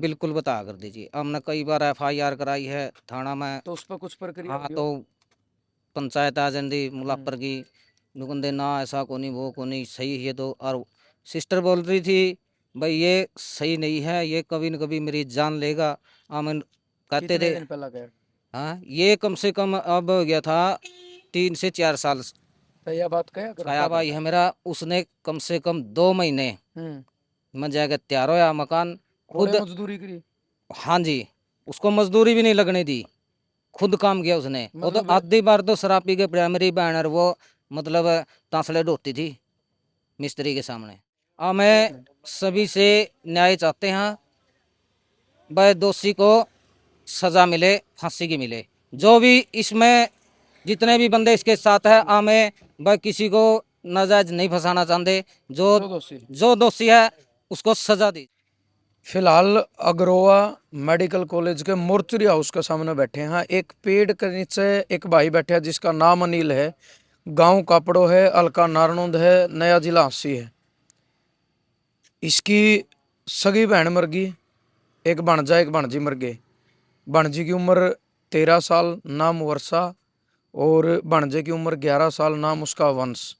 बिल्कुल बता कर दीजिए। हमने कई बार एफआईआर कराई है थाना में। तो उस पर कुछ प्रक्रिया हाँ हुई हो? तो पंचायत आ जाती हम्म। मुलापर की, नुकंदे ना ऐसा को नहीं वो को नहीं सही है। तो और सिस्टर बोल रही थी भाई ये सही नहीं है, ये कभी न कभी मेरी जान लेगा। हम कहते कितने थे। दिन पहला गया? हाँ ये कम से कम अब हो गया था 3 से 4 साल। तो यह बात क्या काया भाई करता है है? मेरा, उसने कम से कम 2 महीने हम्म। में जाकर तैयार होया मकान कोड़े खुद। मजदूरी करी? हाँ जी, उसको मजदूरी भी नहीं लगने दी, खुद काम किया उसने। वो तो मतलब आधी बार तो शराब पी के प्राइमरी बैनर वो मतलब तांसले ढोती थी मिस्त्री के सामने। एक हमें मिनट। सभी से न्याय चाहते हैं, वह दोषी को सजा मिले, फांसी की मिले। जो भी इसमें जितने भी बंदे इसके साथ है, हमें वह किसी को नाजायज नहीं फंसाना चाहते। जो जो दोषी। जो दोषी है उसको सजा दी। फिलहाल अग्रोवा मेडिकल कॉलेज के मोर्चरी हाउस के सामने बैठे हैं। एक पेड़ के नीचे एक भाई बैठा है जिसका नाम अनिल है, गांव कापड़ो है, अलका नारनौंद है, नया जिला हंसी है। इसकी सगी बहन मर गई, एक भांजा एक भांजी मर गए। भांजी की उम्र 13 साल, नाम वर्षा, और भांजे की उम्र 11 साल, नाम उसका वंश,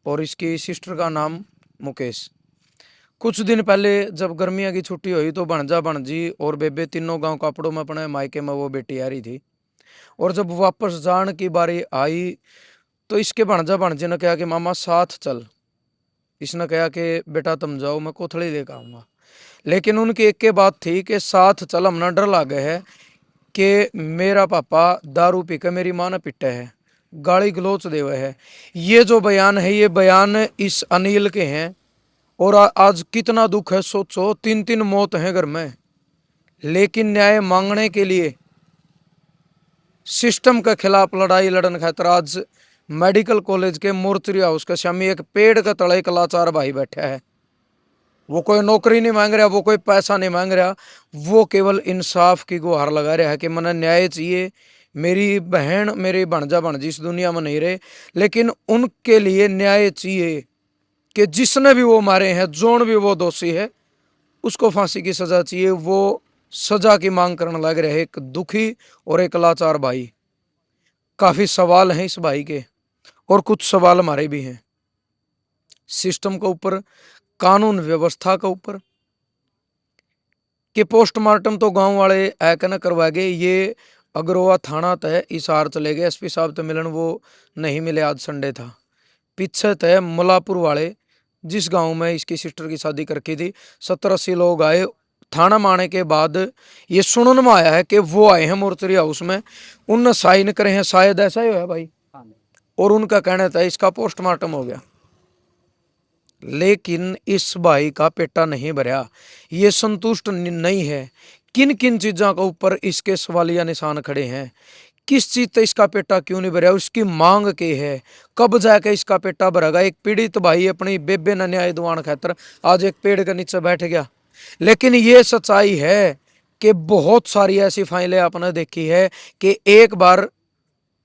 और इसकी सिस्टर का नाम मुकेश। कुछ दिन पहले जब गर्मियों की छुट्टी हुई तो भांजा भांजी और बेबे तीनों गांव कापड़ों में अपने मायके में वो बेटी आ रही थी। और जब वापस जाने की बारी आई तो इसके भांजा भांजी ने कहा कि मामा साथ चल। इसने कहा कि बेटा तुम जाओ, मैं कोथड़ी लेकर आऊंगा। लेकिन उनकी एक के बात थी कि साथ चल, हमने डर लागे है कि मेरा पापा दारू पी के मेरी माँ ने पिटे है, गाली गलोच देवे है। ये जो बयान है ये बयान इस अनिल के हैं। और आज कितना दुख है, सोचो 3 3 मौत हैं घर में, लेकिन न्याय मांगने के लिए सिस्टम के खिलाफ लड़ाई लड़न खातर आज मेडिकल कॉलेज के मोर्चरी हाउस के सामने एक पेड़ का तले एक लाचार भाई बैठा है। वो कोई नौकरी नहीं मांग रहा, वो कोई पैसा नहीं मांग रहा, वो केवल इंसाफ की गुहार लगा रहा है कि मने न्याय चाहिए। मेरी बहन मेरी भणजा भणजी इस दुनिया में नहीं रहे, लेकिन उनके लिए न्याय चाहिए कि जिसने भी वो मारे हैं, जोन भी वो दोषी है, उसको फांसी की सजा चाहिए। वो सजा की मांग करने लग रहे हैं एक दुखी और एक लाचार भाई। काफी सवाल हैं इस भाई के, और कुछ सवाल हमारे भी हैं सिस्टम के ऊपर, कानून व्यवस्था के ऊपर। कि पोस्टमार्टम तो गांव वाले ऐक न करवा गए, ये अग्रोवा थाना तय इसार चले गए, एसपी साहब तो मिलन वो नहीं मिले, आज संडे था। पीछे तय मुलापुर वाले जिस गांव में इसकी सिस्टर की शादी करके थी, 70 80 लोग आए। थाना में आने के बाद ये सुनने में आया है कि वो आए हैं मोर्चरी हाउस में, उनने साइन करे हैं, शायद ऐसा ही है भाई। और उनका कहना था इसका पोस्टमार्टम हो गया, लेकिन इस भाई का पेटा नहीं भरा। ये संतुष्ट नहीं है। किन किन चीजों के ऊपर इसके सवालिया निशान खड़े हैं, किस चीज से इसका पेटा क्यों नहीं भरा, उसकी मांग के है, कब जाके इसका पेटा भरेगा। एक पीड़ित भाई अपनी बेबे ने न्याय दिवान खातर आज एक पेड़ के नीचे बैठ गया। लेकिन ये सच्चाई है कि बहुत सारी ऐसी फाइलें आपने देखी है कि एक बार,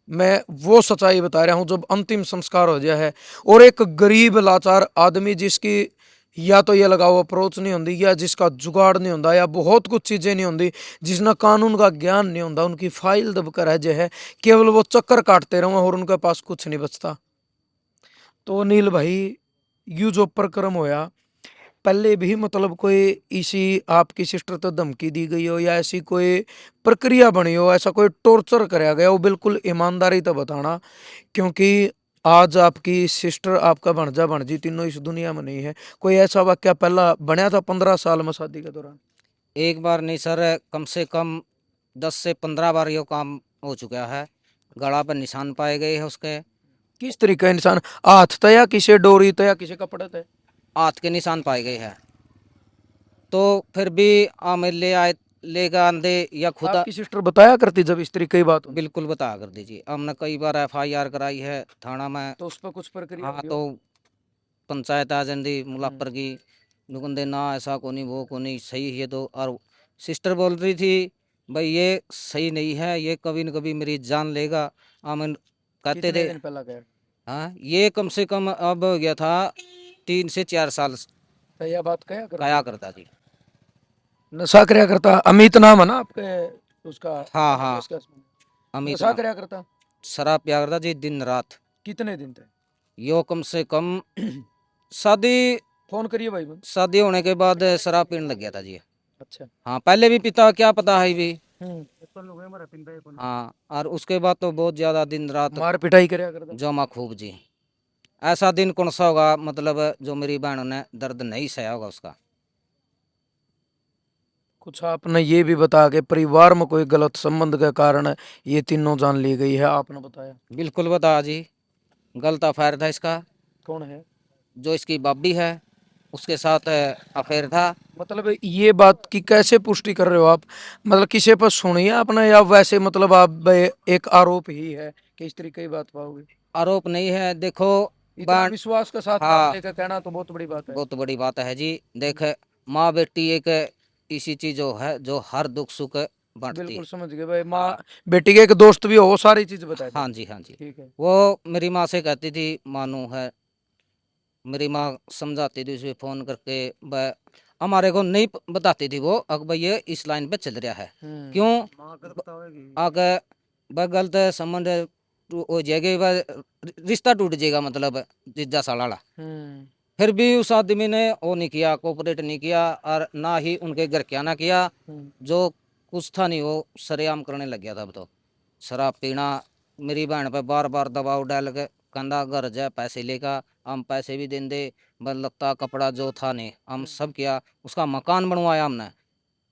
मैं वो सच्चाई बता रहा हूं, जब अंतिम संस्कार हो गया है और एक गरीब लाचार आदमी जिसकी या तो ये लगाओ अप्रोच नहीं होती, या जिसका जुगाड़ नहीं होता, या बहुत कुछ चीजें नहीं होती, जिसना कानून का ज्ञान नहीं होता, उनकी फाइल दबकर रह जाए है, केवल वो चक्कर काटते रहो और उनके पास कुछ नहीं बचता। तो अनिल भाई, यू जो प्रक्रम होया, पहले भी मतलब कोई इसी आपकी सिस्टर तो धमकी दी गई हो, या ऐसी कोई प्रक्रिया बनी हो, ऐसा कोई टॉर्चर कराया गया हो, बिल्कुल ईमानदारी तो बताना। क्योंकि आज आपकी सिस्टर आपका भणजा भणजी तीनों इस दुनिया में नहीं है। कोई ऐसा वाक्य पहला बनया था 15 साल में शादी के दौरान? एक बार नहीं सर, कम से कम 10 से 15 बार ये काम हो चुका है। गला पर निशान पाए गए हैं उसके। किस तरीके इंसान, हाथ था या किसी डोरी था या किसी कपड़े थे? हाथ के निशान पाए गए हैं। तो फिर भी हमें ले आए, लेगा आंधे या खुद आपकी सिस्टर बताया करती जब इस तरीके की बात होती? बिल्कुल बता कर दीजिए। हमने कई बार एफआईआर कराई है थाना में। तो उस पर कुछ प्रक्रिया हाँ हुई तो हो? पंचायत आ जाती हम्म। मुलापर की, नुकंदे ना ऐसा को नहीं वो को नहीं सही है। तो और सिस्टर बोल रही थी भाई ये सही नहीं है, ये कभी न कभी मेरी जान लेगा। हम कहते कितने थे। दिन पहला गया? हाँ ये कम से कम अब हो गया था 3 से 4 साल। तो यह बात क्या करता कया है? करता जी। नशा क्या करता? अमित नाम है ना आपके उसका? हाँ हाँ, इसका अमित नशा नाम। क्या करता? शराब पिया करता जी दिन रात। कितने दिन थे? यो कम से कम शादी फोन करिए भाई बन। शादी होने के बाद शराब पीने लग गया था जी। अच्छा। हाँ, पहले भी पीता, क्या पता है भी। हम्म। हाँ, और उसके बाद तो बहुत ज्यादा दिन रात मार पिटाई करया करता? जमा खूब जी। ऐसा दिन कौन सा होगा मतलब जो मेरी बहनों ने दर्द नहीं सहा होगा उसका। कुछ आपने ये भी बता के परिवार में कोई गलत संबंध के कारण ये तीनों जान ली गई है, आपने बताया। बिल्कुल बता जी। गलत अफेयर था इसका। कौन है? जो इसकी बाबी है उसके साथ अफेयर था। मतलब ये बात की कैसे पुष्टि कर रहे हो आप? मतलब किसी पर सुनी है आपने या वैसे मतलब आप एक आरोप ही है कि इस तरीके की बात पाओगे? आरोप नहीं है, देखो। इतना बाण विश्वास के साथ बात हाँ, लेकर कहना तो बहुत बड़ी बात है। बहुत बड़ी बात है जी। देख, माँ बेटी एक ऐसी चीज जो है जो हर दुख सुख बांटती बिल्कुल है। समझ गए भाई। माँ बेटी के एक दोस्त भी हो, वो सारी चीज बता दे। हाँ जी, हाँ जी। ठीक है। वो मेरी माँ से कहती थी, मानू है, मेरी माँ समझाती थी उसे फोन करके। वह हमारे को नहीं बताती थी वो, अब भाई ये इस लाइन पे चल रहा है। क्यों? माँ अगर बतावेगी। आगे वह गलत संबंध हो जाएगा, वह रिश्ता टूट जाएगा, मतलब जीजा साला वाला। हम्म। फिर भी उस आदमी ने वो नहीं किया, कोऑपरेट नहीं किया, और ना ही उनके घर क्या ना किया। हम्म। जो कुछ था नहीं वो सरेआम करने लग गया था अब तो। शराब पीना, मेरी बहन पे बार बार दबाव डाल के कहना घर जा पैसे लेकर, हम पैसे भी देंगे, बस लत्ता कपड़ा जो था नहीं हम सब किया, उसका मकान बनवाया हमने।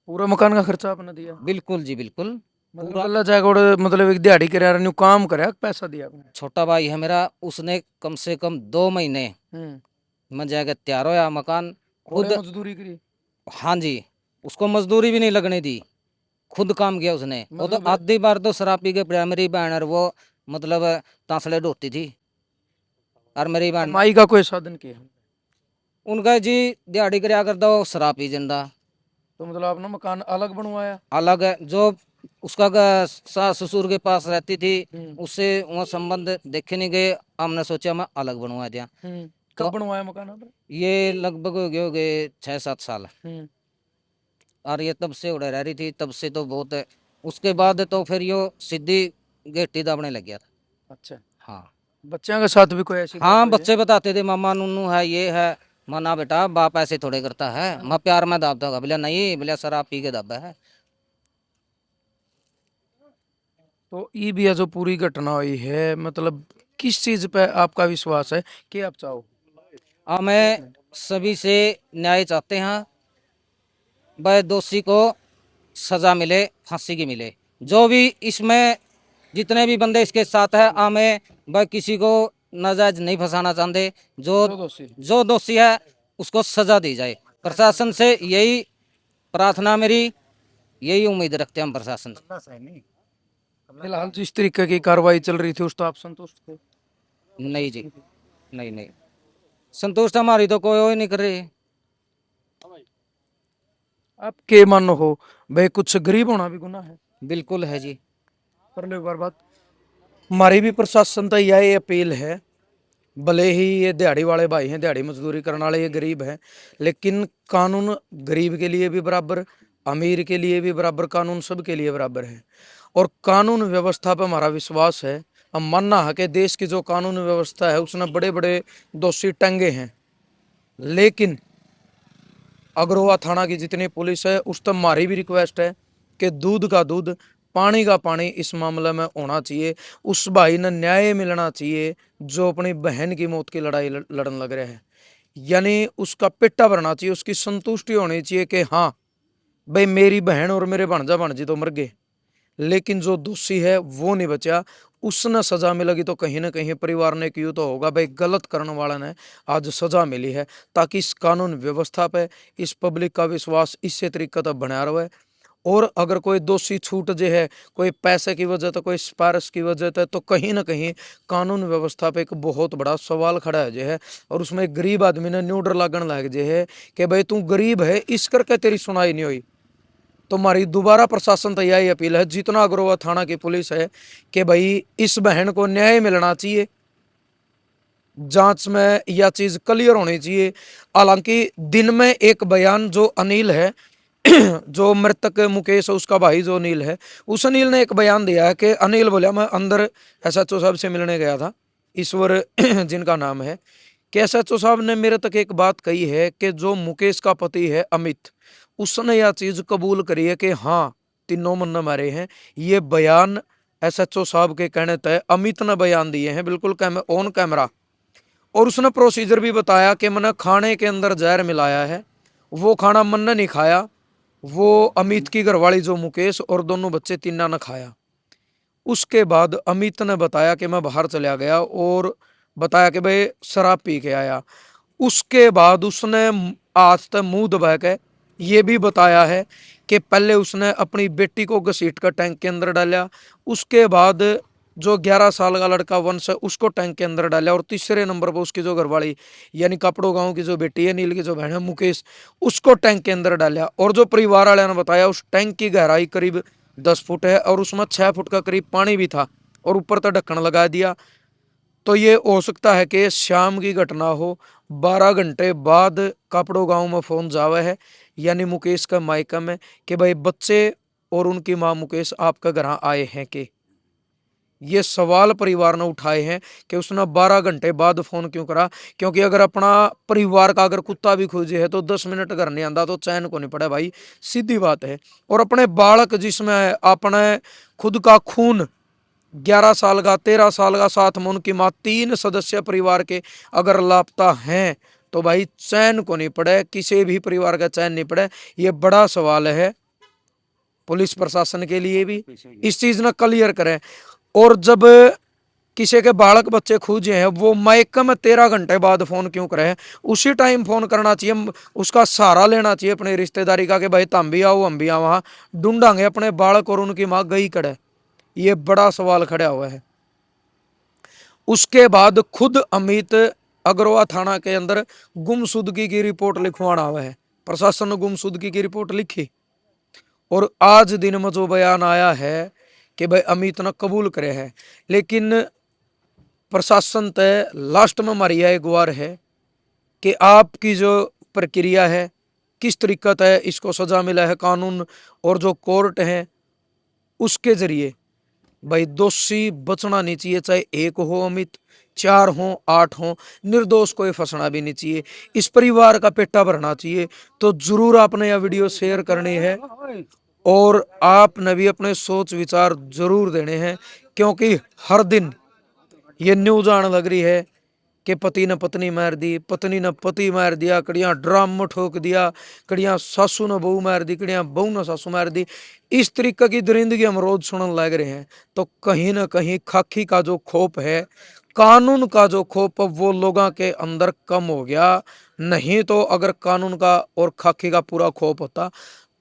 पूरा मकान का खर्चा आपने दिया? बिल्कुल जी बिल्कुल। मतलब पूरा। गल्ला जाएगा और मतलब एक दिहाड़ी करे न्यू काम करे पैसा दिया आपने? छोटा भाई है मेरा, उसने कम से कम 2 महीने हम्म। में जाकर तैयार होया मकान थोड़े खुद। मजदूरी करी? हाँ जी, उसको मजदूरी भी नहीं लगने दी, खुद काम किया उसने। वो तो मतलब आधी बार तो शराब पी के प्राइमरी बहन और वो मतलब तांसले ढोती थी। और मेरी बहन, कमाई का कोई साधन किया? उनका जी दिहाड़ी करया कर दो, शराब पी जिंदा। तो मतलब आपने मकान अलग बनवाया? अलग है जो उसका सास ससुर के पास रहती थी, हम्म। उससे वो संबंध देखे नहीं गए। हमने सोचा मैं अलग बनवा दिया। कब तो बनवाया मकान आपने? ये लगभग हो गए 6-7 साल। हम्म। और ये तब से उड़े रह रही थी, तब से तो बहुत है। उसके बाद तो फिर यो सीधी गेटी दाबने लग गया था। अच्छा। हाँ। बच्चों के साथ भी कोई ऐसी बात हाँ, हुई है? बच्चे बताते थे मामा नूनू है, ये है। मना बेटा, बाप ऐसे थोड़े करता है, मैं प्यार में दाबता होगा। बोला नहीं, बोला शराब पी के दाबा है। तो ये भी है जो पूरी घटना हुई है, मतलब किस चीज पे आपका विश्वास है कि आप चाहो? एक हमें मिनट। सभी से न्याय चाहते हैं। वह दोषी को सजा मिले, फांसी की मिले। जो भी इसमें जितने भी बंदे इसके साथ है, हमें वह किसी को नाजायज नहीं फंसाना चाहते। जो जो दोषी। जो दोषी है उसको सजा दी जाए। प्रशासन से यही प्रार्थना मेरी, यही उम्मीद रखते हैं हम प्रशासन से। फिलहाल जिस तरीके की कार्रवाई चल रही थी उस तो आप संतुष्ट थे? नहीं जी, नहीं नहीं, संतुष्ट हमारी तो कोई नहीं कर रही। आप के मानो हो भाई कुछ गरीब होना भी गुनाह है? बिल्कुल है जी। कर लो एक बार बात। हमारी भी प्रशासन तक यह अपील है, भले ही ये दिहाड़ी वाले भाई हैं, दिहाड़ी मजदूरी करने वाले, ये गरीब हैं, लेकिन कानून गरीब के लिए भी बराबर, अमीर के लिए भी बराबर, कानून सबके लिए बराबर है। और कानून व्यवस्था पर हमारा विश्वास है। हम मानना है कि देश की जो कानून व्यवस्था है उसने बड़े बड़े दोषी टंगे हैं, लेकिन अग्रवा थाना की जितनी पुलिस है उस तक हमारी भी रिक्वेस्ट है कि दूध का दूध, पानी का पानी इस मामले में होना चाहिए। उस भाई ने न्याय मिलना चाहिए जो अपनी बहन की मौत की लड़ाई लड़न लग रहा है। यानी उसका पिट्टा भरना चाहिए, उसकी संतुष्टि होनी चाहिए कि हाँ भाई मेरी बहन और मेरे भांजा भांजी तो मर गए, लेकिन जो दोषी है वो नहीं बचा। उसने सजा मिलेगी तो कहीं ना कहीं परिवार ने क्यों तो होगा भाई गलत करने वाला ने आज सजा मिली है, ताकि इस कानून व्यवस्था पे इस पब्लिक का विश्वास इसी तरीके तक बना रहे। और अगर कोई दोषी छूट जे है, कोई पैसे की वजह से, कोई सिफारिश की वजह से, तो कहीं ना कहीं कानून व्यवस्था पे एक बहुत बड़ा सवाल खड़ा है जे है। और उसमें एक गरीब आदमी ने न्यूडर लागण लग जे है कि भाई तू गरीब है इस करके तेरी सुनाई नहीं हुई। तो हमारी दोबारा प्रशासन तक यही अपील है, जितना अग्रवा थाना की पुलिस है, कि भाई इस बहन को न्याय मिलना चाहिए, जांच में यह चीज क्लियर होनी चाहिए। हालांकि दिन में एक बयान जो अनिल है जो मृतक मुकेश है उसका भाई जो अनिल है, उस अनिल ने एक बयान दिया है कि अनिल बोला मैं अंदर एसएचओ साहब से मिलने गया था, ईश्वर जिनका नाम है, कि एसएचओ साहब ने मेरे तक एक बात कही है कि जो मुकेश का पति है अमित, उसने यह चीज कबूल करी है कि हाँ तीनों मन मारे हैं। ये बयान एसएचओ साहब के कहने तय अमित ने बयान दिए हैं, बिल्कुल ऑन कैमरा। और उसने प्रोसीजर भी बताया कि मैंने खाने के अंदर जहर मिलाया है, वो खाना मन ने नहीं खाया, वो अमित की घरवाली जो मुकेश और दोनों बच्चे तीनों ने खाया। उसके बाद अमित ने बताया कि मैं बाहर चला गया और बताया कि भाई शराब पी के आया। उसके बाद उसने आज तक मुंह दबा के ये भी बताया है कि पहले उसने अपनी बेटी को घसीट कर टैंक के अंदर डाला, उसके बाद जो 11 साल का लड़का वंश है उसको टैंक के अंदर डाला, और तीसरे नंबर पर उसकी जो घरवाली यानी कपड़ों गांव की जो बेटी है नील की जो बहन है मुकेश, उसको टैंक के अंदर डाला। और जो परिवार वाले ने बताया उस टैंक की गहराई करीब 10 फुट है और उसमें 6 फुट का करीब पानी भी था और ऊपर तक ढक्कन लगा दिया। तो ये हो सकता है कि शाम की घटना हो, 12 घंटे बाद कापड़ो गांव में फोन जावा है यानी मुकेश का मायका में कि भाई बच्चे और उनकी मां मुकेश आपका घर आए हैं कि ये सवाल परिवार ने उठाए हैं कि उसने 12 घंटे बाद फोन क्यों करा। क्योंकि अगर अपना परिवार का अगर कुत्ता भी खोजे है तो 10 मिनट घर नहीं आंदा तो चैन को नहीं पड़ा भाई, सीधी बात है। और अपने बालक जिसमें अपने खुद का खून 11 साल का 13 साल का साथ में उनकी माँ 3 सदस्य परिवार के अगर लापता हैं तो भाई चैन को नहीं पड़े, किसी भी परिवार का चैन नहीं पड़े। ये बड़ा सवाल है पुलिस प्रशासन के लिए भी, इस चीज ने क्लियर करें। और जब किसी के बालक बच्चे खोजे हैं वो मायके में 13 घंटे बाद फोन क्यों करे, उसी टाइम फोन करना चाहिए, उसका सहारा लेना चाहिए अपनी रिश्तेदारी का कि भाई तुम भी आओ हम भी आओ, वहां ढूंढांगे अपने बालक और उनकी माँ गई कड़े। ये बड़ा सवाल खड़ा हुआ है। उसके बाद खुद अमित अग्रवा थाना के अंदर गुमशुदगी की रिपोर्ट लिखवाना हुआ है, प्रशासन ने गुमशुदगी की रिपोर्ट लिखी और आज दिन में जो बयान आया है कि भाई अमित ने कबूल करे है। लेकिन प्रशासन तय लास्ट में हमारी यह गुहार है कि आपकी जो प्रक्रिया है किस तरीका है इसको सजा मिला है, कानून और जो कोर्ट है उसके जरिए भाई दोषी बचना नहीं चाहिए, चाहे एक हो अमित 4 हो 8 हो, निर्दोष कोई फंसना भी नहीं चाहिए, इस परिवार का पेटा भरना चाहिए। तो जरूर आपने यह वीडियो शेयर करनी है और आपने भी अपने सोच विचार जरूर देने हैं, क्योंकि हर दिन ये न्यूज आने लग रही है कि पति ने पत्नी मार दी, पत्नी ने पति मार दिया, कड़ियाँ ड्राम में ठोक दिया, कड़ियाँ सासू ने बहू मार दी, कड़ियाँ बहू ने सासू मार दी। इस तरीके की दरिंदगी हम रोज सुनने लग रहे हैं। तो कहीं ना कहीं खाकी का जो खौफ है, कानून का जो खौफ वो लोगों के अंदर कम हो गया। नहीं तो अगर कानून का और खाकी का पूरा खौफ होता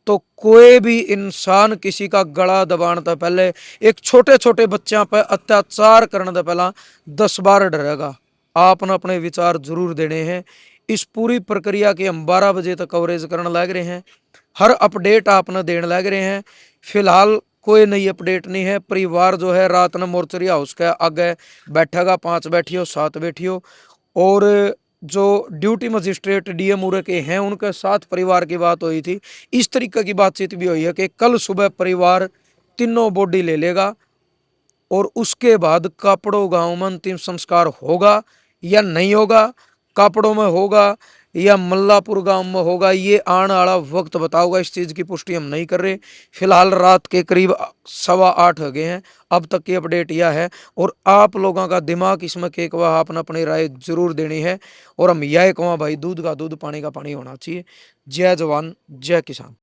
तो कोई भी इंसान किसी का गला दबाने तो पहले, एक छोटे छोटे बच्चों पर अत्याचार करने तो पहला 10 बार डरेगा। आपने अपने विचार जरूर देने हैं। इस पूरी प्रक्रिया की हम 12 बजे तक कवरेज करने लग रहे हैं, हर अपडेट आपने देने लग रहे हैं। फिलहाल कोई नई अपडेट नहीं है। परिवार जो है रात में मोर्चरी हाउस के आगे बैठेगा, 5 बैठियो 7 बैठियो, और जो ड्यूटी मजिस्ट्रेट डीएम उरे के हैं उनके साथ परिवार की बात हुई थी। इस तरीके की बातचीत भी हुई है कि कल सुबह परिवार तीनों बॉडी ले लेगा और उसके बाद कापड़ो गांव में अंतिम संस्कार होगा या नहीं होगा, कापड़ों में होगा या मल्लापुर गांव में होगा, ये आने वाला वक्त बताओगा। इस चीज की पुष्टि हम नहीं कर रहे। फिलहाल रात के करीब 8:15 हो गए हैं, अब तक की अपडेट यह है। और आप लोगों का दिमाग इसमें के वह आपने अपनी राय जरूर देनी है। और हम यह कहूँ भाई दूध का दूध पानी का पानी होना चाहिए। जय जवान जय किसान।